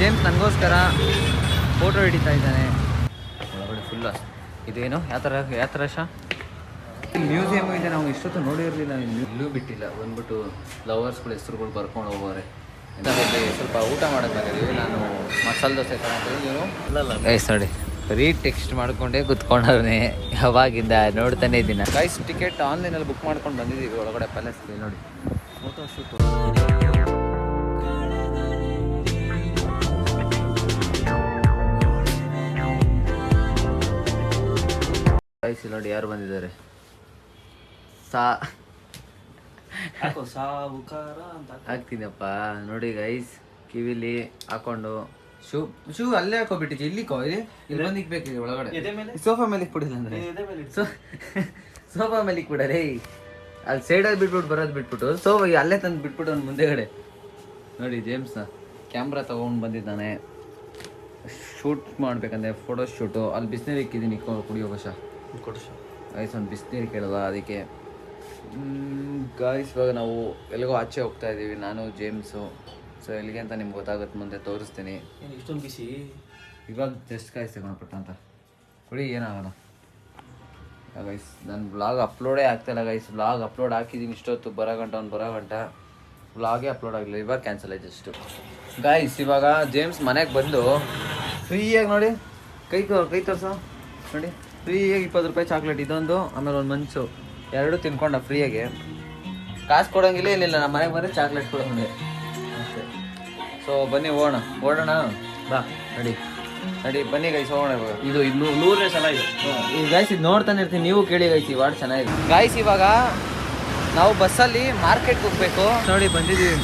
James ನನಗೋಸ್ಕರ photo ಹಿಡಿತಾ ಇದ್ದಾನೆ. ಒಳಗಡೆ ಫುಲ್ ಇದೇನು ಯಾವ ಥರ ಶಾ ಇಲ್ಲಿ ಮ್ಯೂಸಿಯಮ್ ಇದೆ. ನಾವು ಇಷ್ಟೊತ್ತು ನೋಡಿರಲಿಲ್ಲ, ಇಲ್ಲೂ ಬಿಟ್ಟಿಲ್ಲ. ಬಂದ್ಬಿಟ್ಟು ಲವರ್ಸ್ಗಳ ಹೆಸರುಗಳು ಬರ್ಕೊಂಡು ಹೋಗೋರೆ. ಸ್ವಲ್ಪ ಊಟ ಮಾಡೋಕ್ಕೆ ಬಂದಿದ್ದೀವಿ. ನಾನು ಮಸಾಲೆ ದೋಸೆ ತಗೊಂಡಿದ್ದೀನಿ. ನೀವು ಗೈಸ್ ನೋಡಿ ಬರೀ ಟೆಕ್ಸ್ಟ್ ಮಾಡ್ಕೊಂಡೇ ಕುತ್ಕೊಂಡವ್ನೆ ಯಾವಾಗಿಂದ ನೋಡ್ತಾನೆ ಇದ್ದೀನಿ. ಗೈಸ್ ಟಿಕೆಟ್ ಆನ್ಲೈನಲ್ಲಿ ಬುಕ್ ಮಾಡ್ಕೊಂಡು ಬಂದಿದ್ದೀವಿ ಒಳಗಡೆ ಪ್ಯಾಲೇಸ್ಗೆ. ನೋಡಿ ಫೋಟೋ ಶೂಟು. ಗೈಸ್ ನೋಡಿ ಯಾರು ಬಂದಿದ್ದಾರೆ. ಹಾಕ್ತೀನಪ್ಪ ನೋಡಿ ಗೈಸ್. ಕಿವಿಲಿ ಹಾಕೊಂಡು ಶೂ ಅಲ್ಲೇ ಹಾಕೋಬಿಟ್ಟಿದ್ದೆ. ಇಲ್ಲಿಕೋ ಇಲ್ಲಿ ಬಂದು ಇಕ್ಬೇಕಿದೆ ಒಳಗಡೆ. ಸೋಫಾ ಮೇಲೆ ಇಕ್ಬಿಡಿಲ್ಲ ಅಂದ್ರೆ ಸೋಫಾ ಮೇಲೆ ಇಕ್ಬಿಡಲೇ. ಅಲ್ಲಿ ಸೈಡಲ್ಲಿ ಬಿಟ್ಬಿಟ್ಟು ಬರೋದು ಬಿಟ್ಬಿಟ್ಟು ಸೋಫಾ ಅಲ್ಲೇ ತಂದು ಬಿಟ್ಬಿಟ್ಟು ಅವ್ನು ಮುಂದೆಗಡೆ. ನೋಡಿ ಜೇಮ್ಸ್ನ ಕ್ಯಾಮ್ರಾ ತೊಗೊಂಡು ಬಂದಿದ್ದಾನೆ. ಶೂಟ್ ಮಾಡ್ಬೇಕಂದ್ರೆ ಫೋಟೋ ಶೂಟು. ಅಲ್ಲಿ ಬಿಸಿನೀರು ಇಕ್ಕಿದ್ದೀನಿ, ಕುಡಿಯೋ ವಶ ಗೈಸ್. ಒಂದು ಬಿಸಿನೀರು ಕೇಳಲ್ಲ ಅದಕ್ಕೆ. ಗಾಯ್ಸ್ ಇವಾಗ ನಾವು ಎಲ್ಲಿಗೋ ಆಚೆ ಹೋಗ್ತಾ ಇದ್ದೀವಿ, ನಾನು ಜೇಮ್ಸು. ಸೊ ಎಲ್ಲಿಗೆ ಅಂತ ನಿಮ್ಗೆ ಗೊತ್ತಾಗುತ್ತೆ, ಮುಂದೆ ತೋರಿಸ್ತೀನಿ. ಇಷ್ಟೊಂದು ಬಿಸಿ ಇವಾಗ ಜಸ್ಟ್ ಗಾಯ್ಸ್ ತಗೊಂಡ್ಬಿಟ್ಟ ಅಂತ ಕುಡಿ, ಏನಾಗಲ್ಲ ಗೈಸ್. ನನ್ನ ವ್ಲಾಗ್ ಅಪ್ಲೋಡೇ ಆಗ್ತಾಯಿಲ್ಲ ಗೈಸ್. ವ್ಲಾಗ್ ಅಪ್ಲೋಡ್ ಹಾಕಿದ್ದೀನಿ ಇಷ್ಟೊತ್ತು, ಬರೋ ಗಂಟ ವ್ಲಾಗೇ ಅಪ್ಲೋಡ್ ಆಗಲಿಲ್ಲ. ಇವಾಗ ಕ್ಯಾನ್ಸಲ್ ಆಯ್ತು ಜಸ್ಟು ಗಾಯ್ಸ್. ಇವಾಗ ಜೇಮ್ಸ್ ಮನೆಗೆ ಬಂದು ಫ್ರೀಯಾಗಿ ನೋಡಿ ಕೈ ತೋರಿಸೋ ನೋಡಿ, ಫ್ರೀಯಾಗಿ 20 ರೂಪಾಯಿ ಚಾಕ್ಲೇಟ್ ಇದೊಂದು, ಆಮೇಲೆ ಒಂದು ಮಂಚು, ಎರಡು ತಿನ್ಕೊಂಡ ಫ್ರೀಯಾಗಿ. ಕಾಸು ಕೊಡೋಂಗಿಲ್ಲ, ಏನಿಲ್ಲ. ನಮ್ಮ ಮನೆಗೆ ಬಂದರೆ ಚಾಕ್ಲೇಟ್ ಕೊಡೋಂಗೆ ಅಷ್ಟೇ. ಸೊ ಬನ್ನಿ ಓಡೋಣ ಬಾ. ನಡಿ ಬನ್ನಿ ಗೈಸ್, ಹೋಗೋಣ ಇವಾಗ. ಇದು 100ನೇ ಸಲ ಇದು. ಈ ಗಾಯ್ಸ್ ಇದು ನೋಡ್ತಾನೆ ಇರ್ತೀನಿ, ನೀವು ಕೇಳಿ ಗೈಸ್. ಈ ವಾರ್ಡ್ ಚೆನ್ನಾಗಿದೆ ಗಾಯ್ಸ್. ಇವಾಗ ನಾವು ಬಸ್ಸಲ್ಲಿ ಮಾರ್ಕೆಟ್ಗೆ ಹೋಗ್ಬೇಕು. ನೋಡಿ ಬಂದಿದ್ದೀವಿ.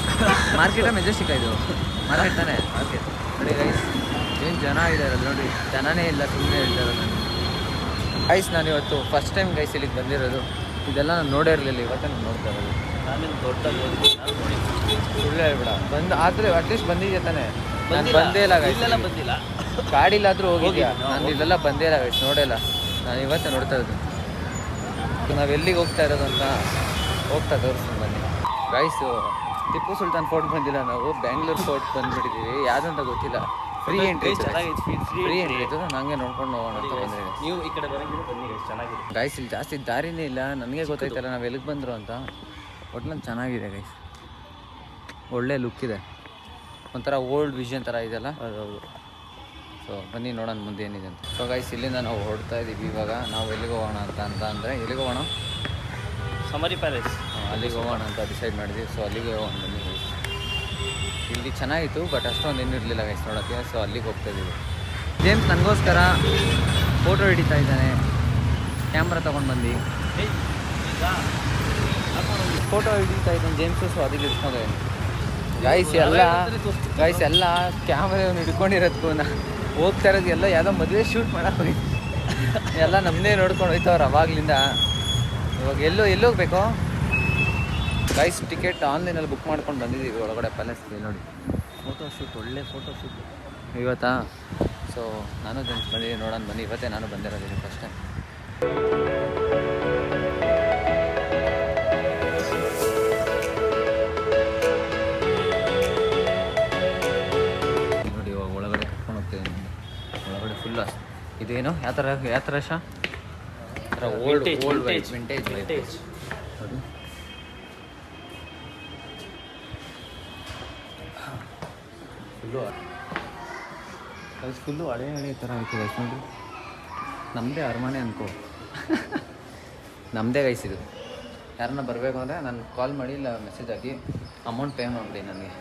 ಮಾರ್ಕೆಟ ಮೆಜೆಸ್ಟಿಕ್ ಇದು ಮಾರ್ಕೆಟ್ ತಾನೆ. ಮಾರ್ಕೆಟ್ ನೋಡಿ ಗೈಸ್, ಏನು ಜನ ಇದ್ದಾರೆ ನೋಡಿ. ಜನನೇ ಇಲ್ಲ, ಸುಮ್ಮನೆ ಹೇಳ್ತಾರೆ ನಾನು ಗೈಸ್. ನಾನು ಇವತ್ತು ಫಸ್ಟ್ ಟೈಮ್ ಗೈಸ್ ಇಲ್ಲಿಗೆ ಬಂದಿರೋದು. ಇದೆಲ್ಲ ನಾನು ನೋಡೇ ಇರಲಿಲ್ಲ, ಇವತ್ತೇ ನಾನು ನೋಡ್ತಾ ಇರೋದು. ನಾನೇನು ದೊಡ್ಡದಾಗಿ ಸುಳ್ಳು ಹೇಳ್ಬೇಡ. ಆದರೆ ಅಟ್ಲೀಸ್ಟ್ ಬಂದಿದ್ಯಾ ತಾನೆ. ನಾನು ಬಂದೇ ಇಲ್ಲ ಗೈಸ್, ಬಂದಿಲ್ಲ. ಗಾಡಿಲಾದರೂ ಹೋಗಿದ್ಯಾ? ನಾನು ಇಲ್ಲೆಲ್ಲ ಬಂದೇ ಇಲ್ಲ ಗೈಸ್, ನೋಡೇ ಇಲ್ಲ. ನಾನು ಇವತ್ತೇ ನೋಡ್ತಾ ಇರೋದು. ನಾವು ಎಲ್ಲಿಗೆ ಹೋಗ್ತಾ ಇರೋದು ಅಂತ ತೋರಿಸ್ತೀನಿ ಬನ್ನಿ ಗೈಸು. ಟಿಪ್ಪು ಸುಲ್ತಾನ್ ಫೋರ್ಟ್ ಬಂದಿಲ್ಲ, ನಾವು ಬ್ಯಾಂಗ್ಳೂರ್ ಫೋರ್ಟ್ ಬಂದುಬಿಟ್ಟಿದ್ದೀವಿ. ಯಾವುದಂತ ಗೊತ್ತಿಲ್ಲ. ಫ್ರೀ ಎಂಟ್ರಿ ಇತ್ತು, ನನಗೆ ನೋಡ್ಕೊಂಡು ಹೋಗೋಣ ಅಂತ ಬಂದರೆ. ನೀವು ಈ ಕಡೆ ಬರೋಂಗಿದ್ರೆ ಬನ್ನಿ ಚೆನ್ನಾಗಿದೆ ಗೈಸ್. ಇಲ್ಲಿ ಜಾಸ್ತಿ ದಾರಿನೇ ಇಲ್ಲ, ನನಗೆ ಗೊತ್ತಾಯ್ತಲ್ಲ ನಾವು ಎಲ್ಲಿಗೆ ಬಂದರು ಅಂತ. ಒಟ್ನಲ್ಲಿ ಚೆನ್ನಾಗಿದೆ ಗೈಸ್, ಒಳ್ಳೆ ಲುಕ್ ಇದೆ. ಒಂಥರ ಓಲ್ಡ್ ವಿಷನ್ ಥರ ಇದೆಯಲ್ಲ. ಹೌದು. ಸೊ ಬನ್ನಿ ನೋಡೋಣ ಮುಂದೆ ಏನಿದೆ ಅಂತ. ಸೊ ಗೈಸ್ ಇಲ್ಲಿಂದ ನಾವು ಹೊರಡ್ತಾ ಇದ್ದೀವಿ. ಇವಾಗ ನಾವು ಎಲ್ಲಿಗೆ ಹೋಗೋಣ ಅಂತ ಅಂದರೆ ಎಲ್ಲಿಗೆ ಹೋಗೋಣ? Summary palace. ಅಲ್ಲಿಗೆ ಹೋಗೋಣ ಅಂತ ಡಿಸೈಡ್ ಮಾಡಿದ್ವಿ. ಸೊ ಅಲ್ಲಿಗೆ ಹೋಗೋಣ ಬನ್ನಿ ಗೈಸ್. ಇಲ್ಲಿ ಚೆನ್ನಾಗಿತ್ತು, ಬಟ್ ಅಷ್ಟೊಂದು ಏನೂ ಇರಲಿಲ್ಲ ಗೈಸ್ ನೋಡೋಕ್ಕೆ. ಸೊ ಅಲ್ಲಿಗೆ ಹೋಗ್ತಾ ಇದ್ದೀವಿ. ಜೇಮ್ಸ್ ನನಗೋಸ್ಕರ ಫೋಟೋ ಹಿಡಿತಾ ಇದ್ದಾನೆ. ಕ್ಯಾಮ್ರಾ ತೊಗೊಂಡು ಬಂದು ಫೋಟೋ ಹಿಡಿತಾ ಇದ್ದಾನೆ ಜೇಮ್ಸು. ಸೊ ಅದಕ್ಕೆ ಇಟ್ಕೊಂಡಿದ್ದೀನಿ ಗೈಸ್. ಎಲ್ಲ ಕ್ಯಾಮ್ರಾವನ್ನು ಹಿಡ್ಕೊಂಡಿರೋದಕ್ಕೂ ಹೋಗ್ತಾ ಇರೋದು ಎಲ್ಲ ಯಾವುದೋ ಮದುವೆ ಶೂಟ್ ಮಾಡೋಕೆ ಹೋಗಿದ್ವಿ. ಎಲ್ಲ ನಮ್ಮನ್ನೇ ನೋಡ್ಕೊಂಡು ಹೋಯ್ತವ್ರು ಅವಾಗಲಿಂದ. ಇವಾಗ ಎಲ್ಲೋಗ್ಬೇಕು ಗೈಸ್. ಟಿಕೆಟ್ ಆನ್ಲೈನಲ್ಲಿ ಬುಕ್ ಮಾಡ್ಕೊಂಡು ಬಂದಿದ್ದೀವಿ ಒಳಗಡೆ ಪ್ಯಾಲೇಸ್ಗೆ. ನೋಡಿ ಫೋಟೋ ಶೂಟ್, ಒಳ್ಳೆ ಫೋಟೋ ಶೂಟ್ ಇವತ್ತಾ. ಸೊ ನಾನು ಜೆಂಟ್ಸ್ ಬಂದಿದ್ದೀನಿ, ನೋಡೋಣ ಬನ್ನಿ. ಇವತ್ತೇ ನಾನು ಬಂದಿರೋದಿಲ್ಲ ಫಸ್ಟ್ ಟೈಮ್. ನೋಡಿ ಇವಾಗ ಒಳಗಡೆ ಕರ್ಕೊಂಡು ಹೋಗ್ತೀನಿ. ಒಳಗಡೆ ಫುಲ್ ಇದೇನು ಯಾವ ಥರ ಶಾ ಓಲ್ಡ್ ವಿಂಟೇಜ್ ನೋಡಿ. ಫುಲ್ಲು ಹಳೆ ಥರ ಐತೆ ಗೈಸ್ ನೋಡಿ. ನಮ್ಮದೇ ಅರಮನೆ ಅನ್ಕೋ. ನಮ್ಮದೇ ಗೈಸ್ ಇದು. ಯಾರನ್ನ ಬರಬೇಕು ಅಂದರೆ ನಾನು ಕಾಲ್ ಮಾಡಿ ಇಲ್ಲ ಮೆಸೇಜ್ ಹಾಕಿ ಅಮೌಂಟ್ ಪೇ ಮಾಡಿಬಿಡಿ ನನಗೆ.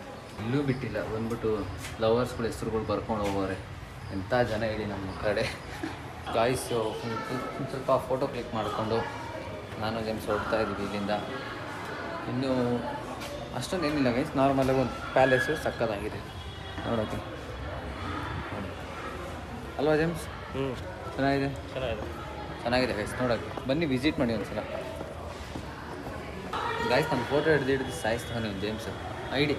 ಇಲ್ಲೂ ಬಿಟ್ಟಿಲ್ಲ. ಬಂದ್ಬಿಟ್ಟು ಲವರ್ಸ್ಗಳ ಹೆಸರುಗಳು ಬರ್ಕೊಂಡು ಹೋಗೋರೆ. ಎಂಥ ಜನ ಹೇಳಿ ನಮ್ಮ ಕಡೆ ಗಾಯ್ಸು. ಸ್ವಲ್ಪ ಫೋಟೋ ಕ್ಲಿಕ್ ಮಾಡಿಕೊಂಡು ನಾನು ಜೇಮ್ಸ್ ಹೊರಡ್ತಾ ಇದ್ದೀವಿ ಇಲ್ಲಿಂದ. ಇನ್ನೂ ಅಷ್ಟೊಂದು ಏನಿಲ್ಲ ಗೈಸ್, ನಾರ್ಮಲಾಗಿ ಒಂದು ಪ್ಯಾಲೇಸು ಸಕ್ಕತ್ತಾಗಿದೆ ನೋಡೋಕ್ಕೆ. ನೋಡಿ ಅಲ್ವಾ ಜೇಮ್ಸ್? ಚೆನ್ನಾಗಿದೆ ಗೈಸ್ ನೋಡೋಕ್ಕೆ. ಬನ್ನಿ ವಿಸಿಟ್ ಮಾಡಿ ಒಂದ್ಸಲ ಗೈಸ್. ನಾನು ಫೋಟೋ ಹಿಡಿದು ಸಾಯಿಸ್ತಾನೆ ಜೇಮ್ಸು ಐಡಿ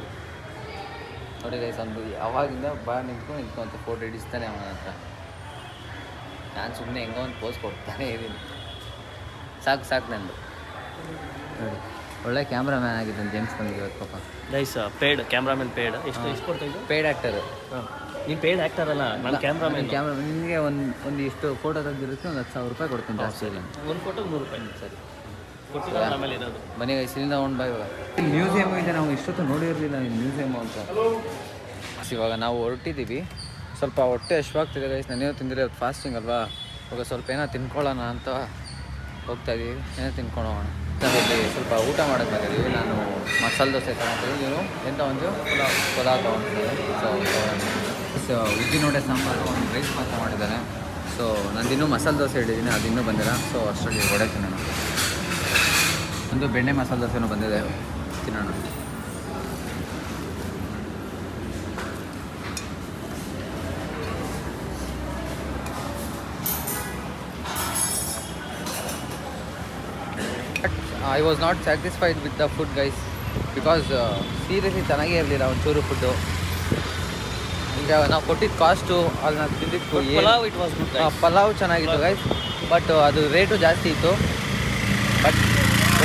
ನೋಡಿ ಗೈಸ್. ಒಂದು ಯಾವಾಗಿಂದ ನಿಂತ್ಕೊಂತ ಫೋಟೋ ಹಿಡಿಸ್ತಾನೆ ಅವನ ಹತ್ರ. ನಾನು ಸುಮ್ಮನೆ ಹೆಂಗೋ ಒಂದು ಪೋಸ್ ಕೊಡ್ತಾನೆ ಇದ್ದೀನಿ. ಸಾಕು ನಂದು ನೋಡಿ. ಒಳ್ಳೆ ಕ್ಯಾಮ್ರಾಮ್ಯಾನ್ ಆಗಿದ್ದಾನೆ ಜೇಮ್ಸ್ ನಮಗೆ ಇವತ್ತು ಪಾಪ. ಗೈಸ್ ಪೇಡ್ ಕ್ಯಾಮ್ರಾಮನ್ ಪೇಡ್ ಎಷ್ಟು ಕೊಡ್ತಾ ಇದ್ದು? Paid actor. ಹಾಂ, ನೀನು ಪೇಡ್ ಆ್ಯಕ್ಟರ್ ಅಲ್ಲ, ನಾನು ಕ್ಯಾಮ್ರಾಮನ್. ಕ್ಯಾಮ್ರಾ ನಿಮಗೆ ಒಂದು ಇಷ್ಟು ಫೋಟೋ ತೆಗೆದಿರುತ್ತೆ, ಒಂದು 10,000 ರೂಪಾಯಿ ಕೊಡ್ತೀನಿ, ಜಾಸ್ತಿ ಇಲ್ಲ. ಒಂದು ಫೋಟೋಗೆ 100 ರೂಪಾಯಿ. ಸರಿ, ಕೊಟ್ಟಿಲ್ಲ ಆಮೇಲೆ ಇರೋದು. ಬನ್ನಿ ಗೈಸ್, ಇಲ್ಲಿಂದ ಒಂದು ಬಾ. ಇವಾಗ ಮ್ಯೂಸಿಯಮ್ ಇದೆ, ನಾವು ಇಷ್ಟೊತ್ತು ನೋಡಿರಲಿಲ್ಲ ಈ ಮ್ಯೂಸಿಯಮ್ ಅಂತ. ಇವಾಗ ನಾವು ಹೊರಟಿದ್ದೀವಿ. ಸ್ವಲ್ಪ ಹೊಟ್ಟೆ ಹಶ್ವಾಗ್ತಿದೆ ಗೈಸ್, ನಾನೇನೋ ತಿಂದಿಲ್ಲ, ಇವತ್ತು ಫಾಸ್ಟಿಂಗ್ ಅಲ್ವಾ. ಇವಾಗ ಸ್ವಲ್ಪ ಏನೋ ತಿನ್ಕೊಳ್ಳೋಣ ಅಂತ ಹೋಗ್ತಾಯಿದ್ದೀವಿ, ಏನೋ ತಿನ್ಕೊಳ್ಳೋಣ. ಸ್ವಲ್ಪ ಊಟ ಮಾಡೋಕ್ಕೆ ಬಂದಿದ್ದೀವಿ. ನಾನು ಮಸಾಲೆ ದೋಸೆ ತಗೊಂಡಿದ್ದೀವಿ, ನೀವು ಎಂತ ಒಂದು ಪಲಾವ್ ತೊಗೊಂಡಿದ್ದೀನಿ. ಸೊ ಉದ್ದಿನ ವಡೆ ಸಾಂಬಾರು, ಒಂದು ರೈಸ್ ಮಾತ್ರ ಮಾಡಿದ್ದಾನೆ. ಸೊ ನಂದಿನ್ನೂ ಮಸಾಲೆ ದೋಸೆ ಹಿಡಿದ್ದೀನಿ, ಅದು ಇನ್ನೂ ಬಂದಿಲ್ಲ. ಸೊ ಅಷ್ಟರಲ್ಲಿ ವಡೆ ತಿನ್ನೋಣ. ಒಂದು ಬೆಣ್ಣೆ ಮಸಾಲೆ ದೋಸೆನೂ ಬಂದಿದೆ, ತಿನ್ನೋಣ. I was not satisfied with the food guys, because seriously ಚೆನ್ನಾಗೇ ಇರಲಿಲ್ಲ ಒಂಚೂರು ಫುಡ್ಡು. ಈಗ ನಾವು ಕೊಟ್ಟಿದ್ದು ಕಾಸ್ಟು, ಅಲ್ಲಿ ನಾವು ತಿಂದಿದ್ದು pulao it was good. Pulao ಚೆನ್ನಾಗಿತ್ತು ಗೈಸ್, ಬಟ್ ಅದು ರೇಟು ಜಾಸ್ತಿ ಇತ್ತು. ಬಟ್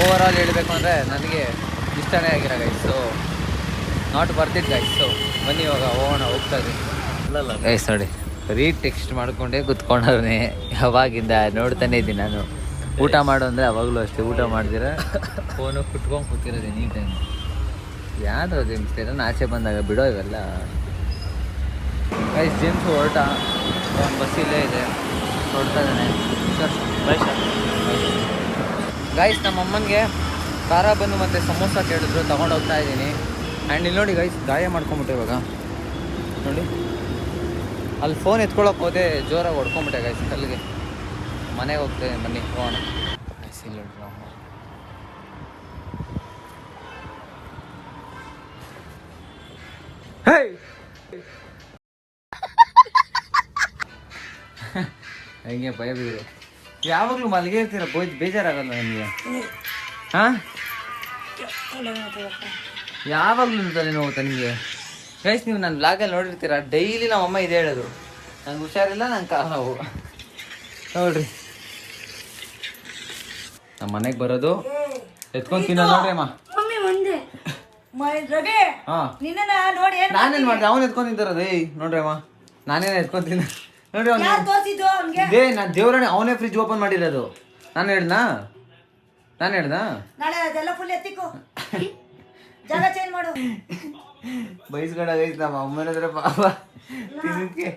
ಓವರ್ ಆಲ್ ಹೇಳಬೇಕು ಅಂದರೆ ನನಗೆ ಇಷ್ಟನೇ ಆಗಿರೋ guys. So not worth it guys. So ಬನ್ನಿ ಇವಾಗ ಹೋಗೋಣ, ಹೋಗ್ತಾ ಇದ್ದೀವಿ. ಅಲ್ಲಲ್ಲ ಗೈಸ್ ನೋಡಿ, ಬರೀ ಟೆಕ್ಸ್ಟ್ ಮಾಡ್ಕೊಂಡೇ ಕುತ್ಕೊಂಡವ್ರೆ ಯಾವಾಗಿಂದ ನೋಡ್ತಾನೆ ಇದ್ದೀನಿ ನಾನು. ಊಟ ಮಾಡು ಅಂದರೆ ಅವಾಗಲೂ ಅಷ್ಟೇ, ಊಟ ಮಾಡ್ದಿರ ಫೋನು ಕುಟ್ಕೊಂಡು ಕೂತಿರೋದು ಎನಿ ಟೈಮ್. ಯಾವ್ದು ಜೇಮ್ಸ್ ನಾನು ಆಚೆ ಬಂದಾಗ ಬಿಡೋ ಇವೆಲ್ಲ. ಗೈಸ್ ಜೇಮ್ಸ್ ಹೊರಟ, ಒಂದು ಬಸ್ ಇಲ್ಲೇ ಇದೆ, ಹೊರಡ್ತಾ ಇದ್ದಾನೆ. ಗೈಸ್ ನಮ್ಮ ಅಮ್ಮನಿಗೆ ಖಾರ ಬಂದು ಮತ್ತು ಸಮೋಸ ಕೇಳಿದ್ರು, ತೊಗೊಂಡು ಹೋಗ್ತಾ ಇದ್ದೀನಿ. ಆ್ಯಂಡ್ ಇಲ್ಲಿ ನೋಡಿ ಗೈಸ್, ಗಾಯ ಮಾಡ್ಕೊಂಬಿಟ್ಟೆ ಇವಾಗ ನೋಡಿ. ಅಲ್ಲಿ ಫೋನ್ ಎತ್ಕೊಳ್ಳೋಕೆ ಹೋದೆ, ಜೋರಾಗಿ ಹೊಡ್ಕೊಂಬಿಟ್ಟೆ ಗೈಸ್ ಕಲ್ಲಿಗೆ. ಮನೆಗೆ ಹೋಗ್ತೇವೆ, ಬನ್ನಿ ಹೋಗೋಣ. ಗೈಸ್ ಇಲ್ಲಿ ನೋಡಿ ನಮ್ಮ ಹೆಂಗೆ ಭಯ ಬೀರು. ಯಾವಾಗಲೂ ಮಲಗೆ ಇರ್ತೀರ, ಬೇಜಾರಾಗಲ್ಲ ನಿಮಗೆ? ಹಾಂ, ಯಾವಾಗಲೂ ತಲೆ ನೋವುತ್ತಾ ನಿಮಗೆ? ಗೈಸ್ ನೀವು ನನ್ನ ಬ್ಲಾಗಲ್ಲಿ ನೋಡಿರ್ತೀರ, ಡೈಲಿ ನಮ್ಮ ಅಮ್ಮ ಇದೆ ಹೇಳೋದು, ನಂಗೆ ಹುಷಾರಿಲ್ಲ, ನಂಗೆ ಕಾಲು ನೋವು. ನೋಡ್ರಿ ನಮ್ಮ ಮನೆಗೆ ಬರೋದು, ಎತ್ಕೊಂಡು ತಿನ್ನೋದು ನೋಡ್ರಿ ಅಮ್ಮ. ಹಾಂ, ನಾನೇನು ಮಾಡಿದೆ? ಅವ್ನು ಎತ್ಕೊಂಡು ತಿಂತಾರದು. ನೋಡ್ರಿ ಅಮ್ಮ, ನಾನೇನು ಎತ್ಕೊಂಡು ತಿಂದ ನೋಡ್ರಿ. ಇದೇ ನಾನು ದೇವ್ರೇ, ಅವನೇ ಫ್ರಿಜ್ ಓಪನ್ ಮಾಡಿರೋದು. ನಾನು ಹೇಳ್ದಾ? ಬೈಸ್ಕೊಂಡಾಗೈತೆ ನಮ್ಮ ಅಮ್ಮನದ್ರೆ ಪಾಪ ತಿನ್ನಕ್ಕೆ.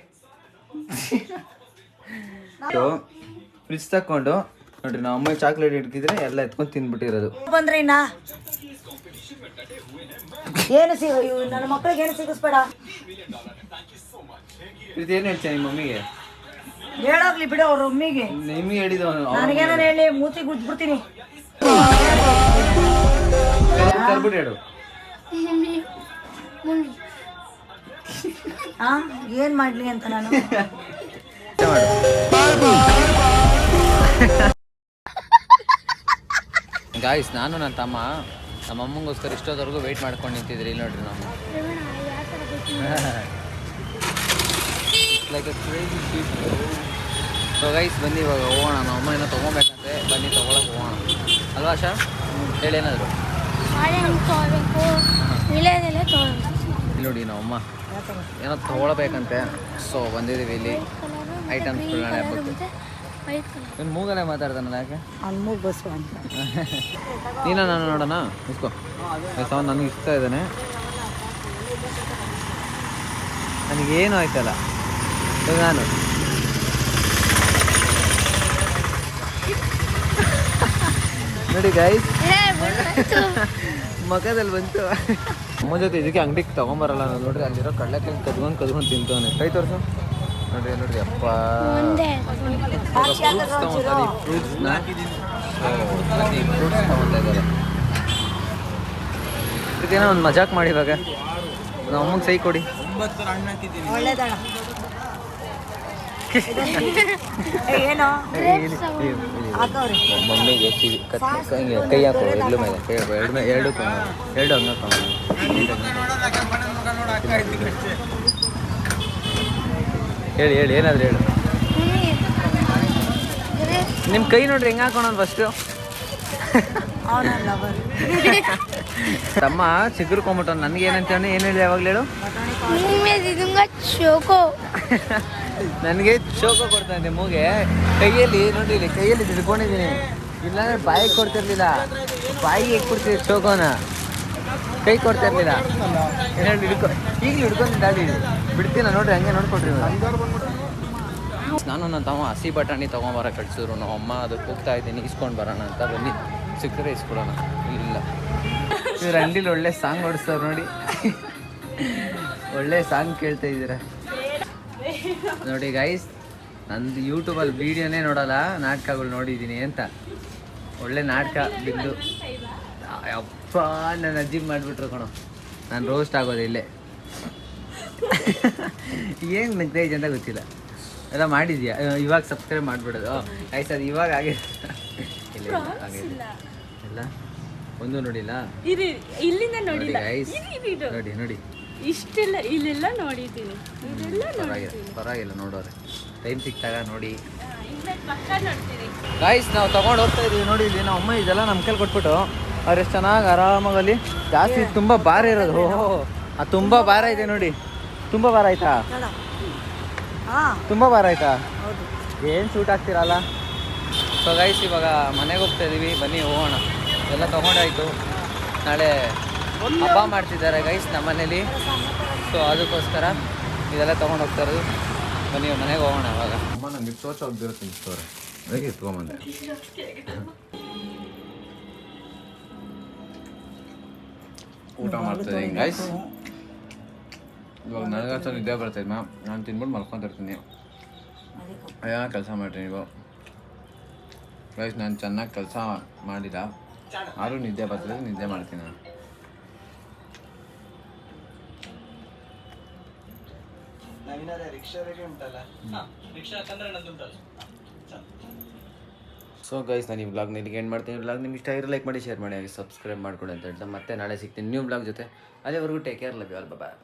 ಫ್ರಿಜ್ ತಕೊಂಡು ನೋಡ್ರಿ, ನಮ್ಮ ಅಮ್ಮ ಚಾಕ್ಲೇಟ್ ಇಟ್ಕಿದ್ರೆ ಎಲ್ಲ ಎತ್ಕೊಂಡು ತಿನ್ಬಿಟ್ಟಿರೋದು. ಬಂದ್ರೆ ಇನ್ನ ಏನು ನನ್ನ ಮಕ್ಕಳಿಗೆ ಏನು ಸಿಗಿಸ್ಬೇಡ. ಏನು ಹೇಳ್ತೀನಿ ನಿಮ್ಮ ಮಮ್ಮಿಗೆ? ಹೇಳೋಗ್ಲಿ ಬಿಡು, ಅವ್ರ ಒಮ್ಮಿಗೆ ನಿಮಗೆ ಹೇಳಿದ ನನಗೇನ ಹೇಳಿ ಮೂತಿ ಗುದ್ಬಿಡ್ತೀನಿ. ಕರ್ಬಿಟ್ಟು ಹೇಳು. ಏನ್ ಮಾಡ್ಲಿ ಅಂತ ನಾನು. ಗಾಯ್ಸ್, ನಾನು ನನ್ನ ತಮ್ಮ ನಮ್ಮ ಅಮ್ಮಂಗೋಸ್ಕರ ಇಷ್ಟೊತ್ತವರೆಗೂ ವೆಯ್ಟ್ ಮಾಡ್ಕೊಂಡು ನಿಂತಿದ್ರಿ. ಇಲ್ಲಿ ನೋಡ್ರಿ, ನಾವು like a crazy sheet. So guys ಬನ್ನಿ ಇವಾಗ ಹೋಗೋಣ. ನಮ್ಮ ಅಮ್ಮ ಏನೋ ತೊಗೊಬೇಕಂತೆ, ಬನ್ನಿ ತೊಗೊಳಕ್ಕೆ ಹೋಗೋಣ ಅಲ್ವಾ ಆಶಾ? ಹೇಳಿ ಏನಾದರೂ. ಇಲ್ಲಿ ನೋಡಿ ನಮ್ಮ ಅಮ್ಮ ಏನೋ ತೊಗೊಳ್ಬೇಕಂತೆ. ಸೊ ಬಂದಿದ್ದೀವಿ ಇಲ್ಲಿ ಐಟಮ್ಸ್ಗಳನ್ನ ಹಬ್ಬಕ್ಕೆ. ಇನ್ನು ಮೂಗಲ್ಲೇ ಮಾತಾಡ್ತಾನಲ್ಲ, ಯಾಕೆ? ಅಲ್ಲಿ ಮೂಗು ಬಸ್ಸು ಅಂತ. ನೀನ ನಾನು ನೋಡೋಣ, ಇಸ್ಕೋ. ಅವನು ನನಗೆ ಇಷ್ಟ ಇದ್ದಾನೆ, ನನಗೇನು ಆಯ್ತಲ್ಲ. ನಾನು ನೋಡಿ ಗೈಸ್, ಮಗದಲ್ಲಿ ಬಂತು. ಅಮ್ಮ ಜೊತೆ ಇದಕ್ಕೆ ಅಂಗಡಿಗೆ ತೊಗೊಂಬರಲ್ಲ ನಾನು. ನೋಡ್ರಿ, ಅಲ್ಲಿರೋ ಕಡಲೆಕಾಯಿ ಕದ್ಕೊಂಡು ತಿಂತವನೆ. ಕೈ ತೋರಿಸು. ನೋಡ್ರಿ ನೋಡ್ರಿ, ಅಪ್ಪ ಫ್ರೂಟ್ಸ್ ತೊಗೊತಾರೆ. ಫ್ರೂಟ್ಸ್ನ ಫ್ರೂಟ್ಸ್ ತೊಗೊತಾ ಇದ್ದಾರೆ. ಇದಕ್ಕೇನೋ ಒಂದು ಮಜಾಕ್ ಮಾಡಿ ಇವಾಗ. ನಮ್ಮ ಅಮ್ಮಗೆ ಸೈ ಕೊಡಿ. ಒಳ್ಳೇದಣ್ಣ. ಏನೋ ಮಮ್ಮಿಗೆ ಕೈ ಹಾಕೋ, ಎರಡು ಮೇಲೆ ಕೈ ಹಾಕೋ, ಎರಡು ಹಂಗೆ ಹೇಳಿ ಏನಾದ್ರು ಹೇಳು. ನಿಮ್ಮ ಕೈ ನೋಡ್ರಿ ಹೆಂಗೆ ಹಾಕೋಣ ಫಸ್ಟು. ಅವನ ಲವರ್. ತಮ್ಮ ಚಿಗುರ್ಕೊಂಬಿಟ್ಟು ನನಗೆ ಏನಂತ ಏನು ಹೇಳಿ ಯಾವಾಗಲೂ ಹೇಳು ಚೋಕೋ ನನಗೆ ಚೋಕೋ ಕೊಡ್ತಾ ಇದ್ದೆ ಮೂಗೆ ಕೈಯಲ್ಲಿ ನೋಡಿ ಇಲ್ಲಿ ಕೈಯಲ್ಲಿ ಹಿಡ್ಕೊಂಡಿದ್ದೀನಿ ಇಲ್ಲಾಂದ್ರೆ ಬಾಯಿಗೆ ಕೊಡ್ತಿರ್ಲಿಲ್ಲ ಬಾಯಿಗೆ ಹೇಗೆ ಕೊಡ್ತೀವಿ ಚೋಕೋನ ಕೈ ಕೊಡ್ತಾ ಇರ್ಲಿಲ್ಲ ಹೇಳಿ ಈಗಲೂ ಹಿಡ್ಕೊಂಡಿದ್ದ ಬಿಡ್ತೀನ ನೋಡ್ರಿ ಹಂಗೆ ನೋಡ್ಕೊಡ್ರಿ ನಾನು ನನ್ನ ತಮ್ಮ ಹಸಿ ಬಟಾಣಿ ತೊಗೊಂಬರ ಕಟ್ಸಿದ್ರು ನಮ್ಮ ಅಮ್ಮ ಅದಕ್ಕೆ ಹೋಗ್ತಾ ಇದ್ದೀನಿ ಇಸ್ಕೊಂಡು ಬರೋಣ ಅಂತ ಬನ್ನಿ ಸಿಕ್ಕರೆ ಇಸ್ಕೊಡೋಣ ಇಲ್ಲ ಇವ್ರು ಅಂಗಡಿಲಿ ಒಳ್ಳೆ ಸಾಂಗ್ ಓಡಿಸ್ತಾರೆ ನೋಡಿ ಒಳ್ಳೆ ಸಾಂಗ್ ಕೇಳ್ತಾ ಇದ್ದೀರಾ ನೋಡಿ ಗೈಸ್ ನಂದು ಯೂಟ್ಯೂಬಲ್ಲಿ ವೀಡಿಯೋನೇ ನೋಡಲ್ಲ ನಾಟಕಗಳು ನೋಡಿದ್ದೀನಿ ಅಂತ ಒಳ್ಳೆ ನಾಟಕ ಬಿದ್ದು ಅಪ್ಪ ನನ್ನ ಅಜ್ಜಿಗೆ ಮಾಡಿಬಿಟ್ರು ಕಣೋ ನಾನು ರೋಸ್ಟ್ ಆಗೋದು ಇಲ್ಲೇ ಏನು ನಗ್ತೈತೆ ಅಂತ ಗೊತ್ತಿಲ್ಲ ಎಲ್ಲ ಮಾಡಿದ್ಯಾ ಇವಾಗ ಸಬ್ಸ್ಕ್ರೈಬ್ ಮಾಡಿಬಿಡೋದು ಆಯ್ತು ಅದು ಇವಾಗ ಆಗಿದೆ ಇಲ್ಲ ಆಗಿದೆ ಇಲ್ಲ ಒಂದು ನೋಡಿಲ್ಲ ಇಲ್ಲಿಂದ ನೋಡಿ ಗೈಸ್ ನೋಡಿ ನೋಡಿ ಇಷ್ಟೆಲ್ಲ ಇಲ್ಲೆಲ್ಲ ನೋಡಿದ್ದೀನಿ ಪರವಾಗಿಲ್ಲ ನೋಡೋರೆ ಟೈಮ್ ಸಿಕ್ತಾಗ ನೋಡಿ ಪಕ್ಕ ನೋಡ್ತೀನಿ. ಗಾಯ್ಸ್ ನಾವು ತೊಗೊಂಡು ಹೋಗ್ತಾ ಇದೀವಿ ನೋಡಿ ಇಲ್ಲಿ ನಮ್ಮ ಅಮ್ಮ ಇದೆಲ್ಲ ನಮ್ಮ ಕೈಲಿ ಕೊಟ್ಬಿಟ್ಟು ಅವ್ರು ಎಷ್ಟು ಚೆನ್ನಾಗಿ ಆರಾಮಾಗಿ ಅಲ್ಲಿ ಜಾಸ್ತಿ ತುಂಬ ಭಾರ ಇರೋದು ಓಹೋ ಅದು ತುಂಬ ಭಾರ ಇದೆ ನೋಡಿ ತುಂಬ ಭಾರ ಆಯ್ತಾ ಹಾಂ ತುಂಬ ಭಾರ ಆಯ್ತಾ ಹೌದು. ಏನು ಸೂಟ್ ಆಗ್ತಿರಲ್ಲ ಸೊ ಗೈಸ್ ಇವಾಗ ಮನೆಗೆ ಹೋಗ್ತಾ ಇದೀವಿ ಬನ್ನಿ ಹೋಗೋಣ ಎಲ್ಲ ತೊಗೊಂಡಾಯ್ತು ನಾಳೆ ಹಬ್ಬ ಮಾಡ್ತಿದ್ದಾರೆ ಗೈಸ್ ನಮ್ಮ ಮನೇಲಿ ಸೊ ಅದಕ್ಕೋಸ್ಕರ ಇದೆಲ್ಲ ತೊಗೊಂಡು ಹೋಗ್ತಾ ಇರೋದು ಬನ್ನಿ ಮನೆಗೆ ಹೋಗೋಣ ಅವಾಗ ಅಮ್ಮ ನನಗೆ ತೋಚ ಹೋಗ್ದಿರೋ ತಿನ್ನಿಸ್ತವ್ರೆ ಅದಕ್ಕೆ ಎತ್ಕೊಂಬಂದೆ ಊಟ ಮಾಡ್ತಾಯಿದ್ದೀನಿ ಗೈಸ್ ಇವಾಗ ನನಗಂತ ನಿದ್ದೆ ಬರ್ತಾಯಿದ್ದೆ ಮ್ಯಾಮ್ ನಾನು ತಿನ್ಬಿಟ್ಟು ಮಲ್ಕೊತಿರ್ತೀನಿ ಅಯ್ಯ ಕೆಲಸ ಮಾಡ್ರಿ ನೀವು ಗೈಸ್ ನಾನು ಚೆನ್ನಾಗಿ ಕೆಲಸ ಮಾಡಿಲ್ಲ ಆದರೂ ನಿದ್ದೆ ಬರ್ತದೆ ನಿದ್ದೆ ಮಾಡ್ತೀನಿ ನಾನು ಸೊ ಗೈಸ್ ನಾನು ಈ ವ್ಲಾಗ್ನ ಇಲ್ಲಿಗೆ ಎಂಡ್ ಮಾಡ್ತೀನಿ ವ್ಲಾಗ್ ನಿಮ್ಗೆ ಇಷ್ಟ ಆಗಿರೋ ಲೈಕ್ ಮಾಡಿ ಶೇರ್ ಮಾಡಿ ಹಾಗೆ ಸಬ್ಸ್ಕ್ರೈಬ್ ಮಾಡ್ಕೊಳ್ಳಿ ಅಂತ ಹೇಳ್ತಾ ಮತ್ತೆ ನಾಳೆ ಸಿಗ್ತೀನಿ ನ್ಯೂ ವ್ಲಾಗ್ ಜೊತೆ ಅಲ್ಲಿವರೆಗೂ take care love you all bye.